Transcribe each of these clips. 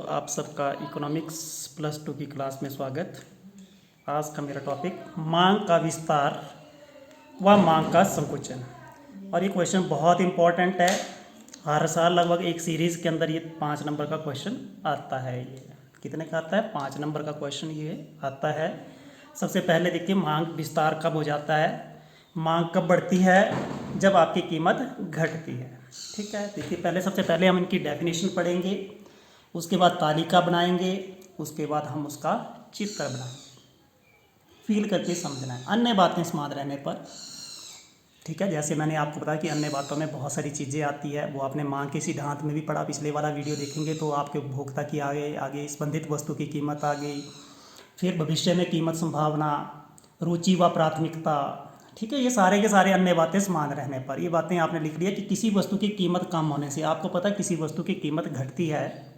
आप सबका इकोनॉमिक्स +2 की क्लास में स्वागत। आज का मेरा टॉपिक मांग का विस्तार व मांग का संकुचन। और ये क्वेश्चन बहुत इंपॉर्टेंट है। हर साल लगभग एक सीरीज़ के अंदर ये 5 नंबर का क्वेश्चन आता है। ये कितने का आता है? 5 नंबर का क्वेश्चन ये आता है। सबसे पहले देखिए, मांग विस्तार कब हो जाता है? मांग कब बढ़ती है? जब आपकी कीमत घटती है। ठीक है, देखिए पहले सबसे पहले हम इनकी डेफिनेशन पढ़ेंगे, उसके बाद तालिका बनाएंगे, उसके बाद हम उसका चित्र बनाएंगे। फील करके समझना है, अन्य बातें समान रहने पर। ठीक है, जैसे मैंने आपको बताया कि अन्य बातों में बहुत सारी चीज़ें आती है, वो आपने मांग के सिद्धांत में भी पढ़ा। पिछले वाला वीडियो देखेंगे तो आपके उपभोक्ता की आगे संबंधित वस्तु की कीमत आ गई, फिर भविष्य में कीमत संभावना, रुचि व प्राथमिकता। ठीक है, ये सारे के सारे अन्य बातें समान रहने पर, ये बातें आपने लिख लिया कि किसी वस्तु की कीमत कम होने से, आपको पता है किसी वस्तु की कीमत घटती है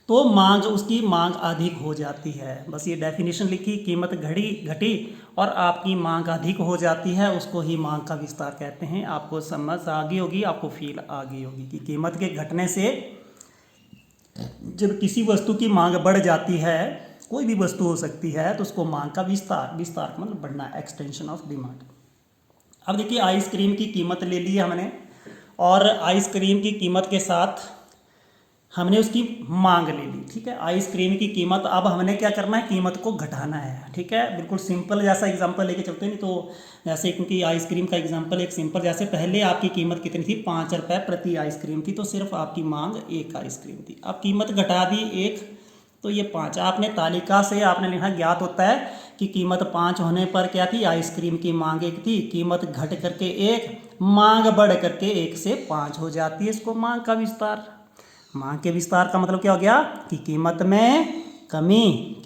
तो उसकी मांग अधिक हो जाती है। बस ये डेफिनेशन लिखी, कीमत घटी और आपकी मांग अधिक हो जाती है, उसको ही मांग का विस्तार कहते हैं। आपको समझ आ गई होगी, आपको फील आ गई होगी कि कीमत के घटने से जब किसी वस्तु की मांग बढ़ जाती है, कोई भी वस्तु हो सकती है, तो उसको मांग का विस्तार मतलब बढ़ना, एक्सटेंशन ऑफ डिमांड। अब देखिए, आइसक्रीम की कीमत ले ली हमने और आइसक्रीम की कीमत के साथ हमने उसकी मांग ले ली। ठीक है, आइसक्रीम की कीमत, अब हमने क्या करना है? कीमत को घटाना है। ठीक है, बिल्कुल सिंपल जैसा एग्जांपल लेके चलते हैं। नहीं तो जैसे, क्योंकि आइसक्रीम का एग्जांपल एक सिंपल, जैसे पहले आपकी कीमत कितनी थी? 5 रुपये प्रति आइसक्रीम थी, तो सिर्फ आपकी मांग 1 आइसक्रीम थी। अब कीमत घटा दी 1, तो ये 5। आपने तालिका से आपने लिखा, ज्ञात होता है कि कीमत 5 होने पर क्या थी? आइसक्रीम की मांग 1 थी, कीमत घट करके 1, मांग बढ़ करके 1 से 5 हो जाती है। इसको मांग का विस्तार। मांग के विस्तार का मतलब क्या हो गया कि कीमत में कमी,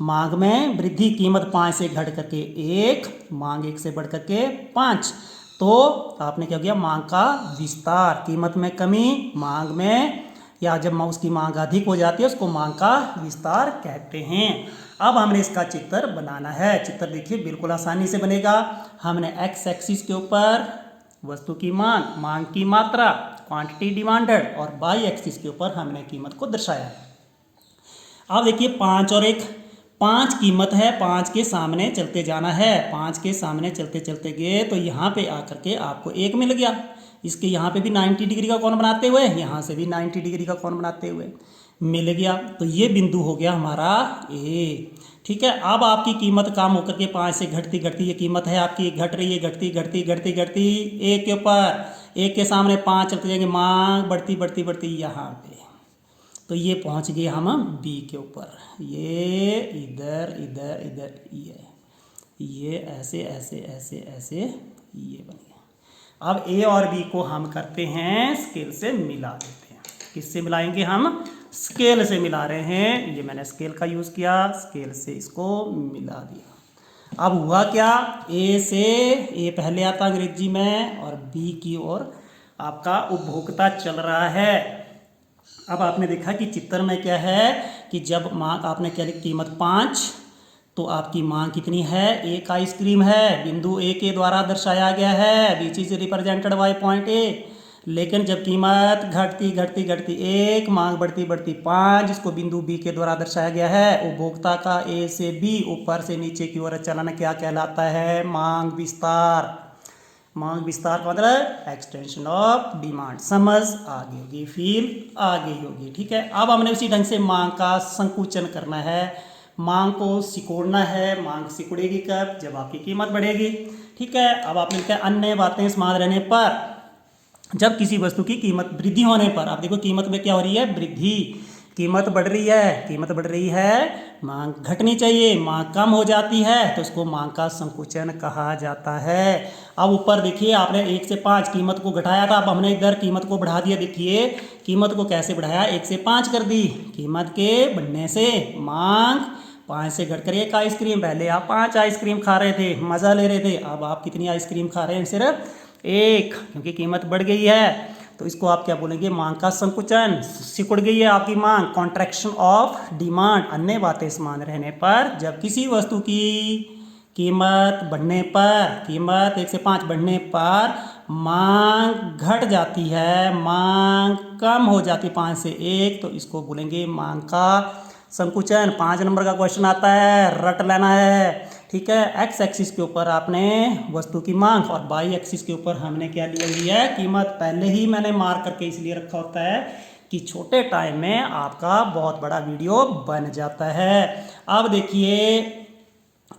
मांग में वृद्धि। कीमत 5 से घट करके 1, मांग 1 से बढ़ करके 5, तो आपने क्या हो गया? मांग का विस्तार। कीमत में कमी, मांग में, या जब उसकी मांग अधिक हो जाती है उसको मांग का विस्तार कहते हैं। अब हमने इसका चित्र बनाना है। चित्र देखिए बिल्कुल आसानी से बनेगा। हमने एक्स एक्सिस के ऊपर वस्तु की मांग की मात्रा, क्वांटिटी डिमांडेड, और बाई एक्सिस के ऊपर हमने कीमत को दर्शाया है। अब देखिए 5 और 1, 5 कीमत है, 5 के सामने चलते जाना है। 5 के सामने चलते चलते गए तो यहाँ पे आकर के आपको 1 मिल गया। इसके यहाँ पे भी 90 डिग्री का कोण बनाते हुए, यहाँ से भी 90 डिग्री का कोण बनाते हुए मिल गया। तो ये बिंदु हो गया हमारा ए। ठीक है, अब आपकी कीमत कम होकर के 5 से घटती ये कीमत है आपकी, घट रही है, घटती 1 के ऊपर, 1 के सामने 5 चलते जाएंगे, मांग बढ़ती यहाँ पे, तो ये पहुंच गए हम बी के ऊपर। ये इधर, ये ऐसे ये बन गया। अब ए और बी को हम करते हैं स्केल से मिला देते हैं। किससे मिलाएंगे? हम स्केल से मिला रहे हैं। ये मैंने स्केल का यूज़ किया, स्केल से इसको मिला दिया। अब हुआ क्या? ए पहले आता अंग्रेजी में, और बी की ओर आपका उपभोक्ता चल रहा है। अब आपने देखा कि चित्र में क्या है कि जब मांग, आपने क्या लिखी? कीमत 5, तो आपकी मांग कितनी है? 1 आइसक्रीम है। बिंदु ए के द्वारा दर्शाया गया है, which is represented by point A. लेकिन जब कीमत घटती 1, मांग बढ़ती 5, जिसको बिंदु बी के द्वारा दर्शाया गया है, उपभोक्ता का ए से बी ऊपर से नीचे की ओर चलन क्या कहलाता है? मांग विस्तार। मांग विस्तार का मतलब एक्सटेंशन ऑफ डिमांड। समझ आ गई होगी, फील आ गई होगी। ठीक है, अब हमने उसी ढंग से मांग का संकुचन करना है। मांग को सिकोड़ना है। मांग सिकुड़ेगी कब? जब आपकी कीमत बढ़ेगी। ठीक है, अब आपने लिखा है अन्य बातें समान रहने पर, जब किसी वस्तु की कीमत वृद्धि होने पर। आप देखो कीमत में क्या हो रही है? वृद्धि। कीमत बढ़ रही है, मांग घटनी चाहिए, मांग कम हो जाती है, तो उसको मांग का संकुचन कहा जाता है। अब ऊपर देखिए, आपने 1 से 5 कीमत को घटाया था, अब हमने इधर कीमत को बढ़ा दिया। देखिए कीमत को कैसे बढ़ाया? 1 से 5 कर दी। कीमत के बढ़ने से मांग 5 से घटकर 1 आइसक्रीम। पहले आप 5 आइसक्रीम खा रहे थे, मज़ा ले रहे थे, अब आप कितनी आइसक्रीम खा रहे हैं? सिर्फ 1, क्योंकि कीमत बढ़ गई है। तो इसको आप क्या बोलेंगे? मांग का संकुचन। सिकुड़ गई है आपकी मांग, कॉन्ट्रैक्शन ऑफ डिमांड। अन्य बातें समान रहने पर, जब किसी वस्तु की कीमत बढ़ने पर, कीमत 1 से 5 बढ़ने पर मांग घट जाती है, मांग कम हो जाती है 5 से 1, तो इसको बोलेंगे मांग का संकुचन। 5 नंबर का क्वेश्चन आता है, रट लेना है, ठीक है। एक्स एक्सिस के ऊपर आपने वस्तु की मांग और वाई एक्सिस के ऊपर हमने क्या लिया हुई है, कीमत। पहले ही मैंने मार्क करके इसलिए रखा होता है कि छोटे टाइम में आपका बहुत बड़ा वीडियो बन जाता है। अब देखिए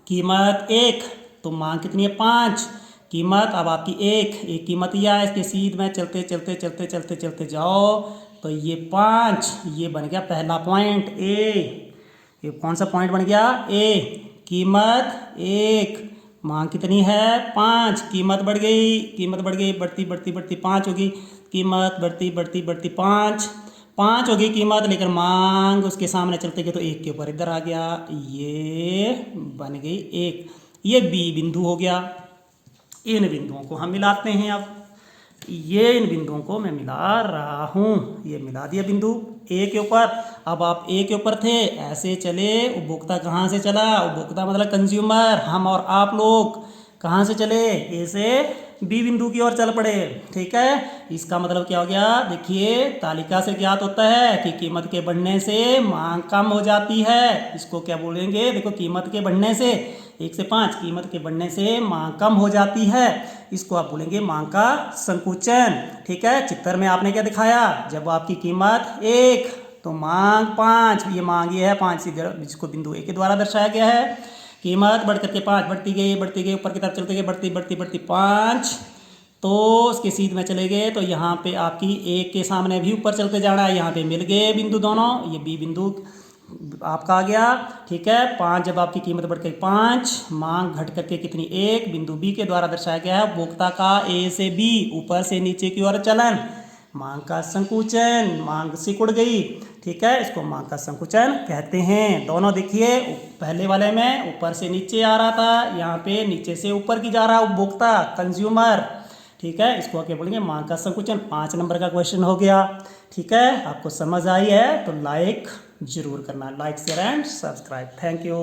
कीमत 1, तो मांग कितनी है 5, कीमत अब आपकी 1 कीमत यह है। इसके सीध में चलते चलते चलते चलते चलते जाओ तो ये 5, ये बन गया पहला पॉइंट ए। ये कौन सा पॉइंट बन गया, ए। कीमत 1, मांग कितनी है 5, कीमत बढ़ गई, कीमत बढ़ गई, बढ़ती बढ़ती बढ़ती 5 होगी, कीमत बढ़ती बढ़ती बढ़ती 5 होगी कीमत, लेकिन मांग उसके सामने चलते गए तो 1 के ऊपर इधर आ गया, ये बन गई 1। ये बी बिंदु हो गया। इन बिंदुओं को हम मिलाते हैं। अब ये इन बिंदुओं को मैं मिला रहा हूँ, ये मिला दिया बिंदु ए के ऊपर। अब आप ए के ऊपर थे, ऐसे चले, उपभोक्ता कहाँ से चला, उपभोक्ता मतलब कंज्यूमर, हम और आप लोग कहाँ से चले, ए से बी बिंदु की ओर चल पड़े, ठीक है। इसका मतलब क्या हो गया, देखिए तालिका से ज्ञात होता है कि कीमत के बढ़ने से मांग कम हो जाती है। इसको क्या बोलेंगे, देखो कीमत के बढ़ने से 1 से 5, कीमत के बढ़ने से मांग कम हो जाती है, इसको आप बोलेंगे मांग का संकुचन, ठीक है। चित्र में आपने क्या दिखाया, जब आपकी कीमत 1 तो मांग 5, ये मांग ये है 5, जिसको बिंदु ए के द्वारा दर्शाया गया है। कीमत बढ़ करके 5 बढ़ती गई, ऊपर की तरफ चलते गए, बढ़ती बढ़ती बढ़ती 5, तो उसके सीध में चले गए तो यहाँ पे आपकी 1 के सामने भी ऊपर चलते जाना है, यहाँ पे मिल गए बिंदु दोनों, ये बी बिंदु आपका आ गया, ठीक है। 5 जब आपकी कीमत बढ़ गई 5, मांग घट करके कितनी 1, बिंदु बी के द्वारा दर्शाया गया है उपभोक्ता का ए से बी ऊपर से नीचे की ओर चलन, मांग का संकुचन, मांग सिकुड़ गई, ठीक है। इसको मांग का संकुचन कहते हैं। दोनों देखिए, पहले वाले में ऊपर से नीचे आ रहा था, यहाँ पे नीचे से ऊपर की जा रहा उपभोक्ता कंज्यूमर, ठीक है। इसको क्या बोलेंगे, मांग का संकुचन। 5 नंबर का क्वेश्चन हो गया, ठीक है। आपको समझ आई है तो लाइक जरूर करना, like share and subscribe. Thank you.